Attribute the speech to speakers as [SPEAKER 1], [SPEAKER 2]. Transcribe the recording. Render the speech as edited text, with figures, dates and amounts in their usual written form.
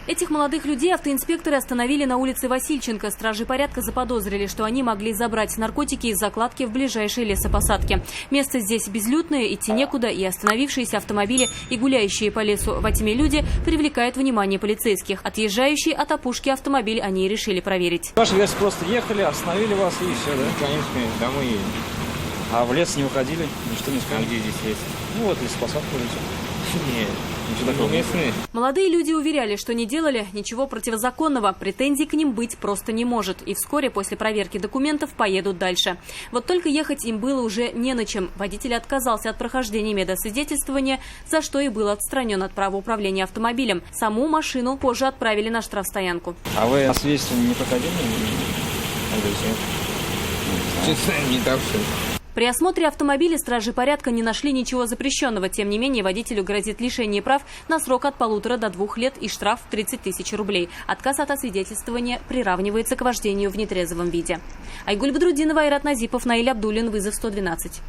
[SPEAKER 1] Этих молодых людей автоинспекторы остановили на улице Васильченко. Стражи порядка заподозрили, что они могли забрать наркотики из закладки в ближайшей лесопосадке. Место здесь безлюдное, идти некуда, и остановившиеся автомобили и гуляющие по лесу во тьме люди привлекают внимание полицейских. Отъезжающий от опушки автомобиль они решили проверить.
[SPEAKER 2] Ваши версии просто ехали, остановили вас и все, да?
[SPEAKER 3] Конечно, домой едем.
[SPEAKER 2] А в лес не выходили? Ничто не сказали?
[SPEAKER 3] А где здесь лес?
[SPEAKER 2] Ну вот, лесопосадка идете.
[SPEAKER 3] Нет,
[SPEAKER 2] Ничего такого
[SPEAKER 3] не местные.
[SPEAKER 1] Молодые люди уверяли, что не делали ничего противозаконного. Претензий к ним быть просто не может. И вскоре после проверки документов поедут дальше. Вот только ехать им было уже не на чем. Водитель отказался от прохождения медосвидетельствования, за что и был отстранен от права управления автомобилем. Саму машину позже отправили на штрафстоянку.
[SPEAKER 2] А вы освидетельствование не проходили?
[SPEAKER 3] Честно, не так все.
[SPEAKER 1] При осмотре автомобиля стражи порядка не нашли ничего запрещенного. Тем не менее, водителю грозит лишение прав на срок от 1,5 до 2 лет и штраф в 30 тысяч рублей. Отказ от освидетельствования приравнивается к вождению в нетрезвом виде. Айгуль Бадрудинова, Айрат Назипов, Наиль Абдуллин, вызов 112.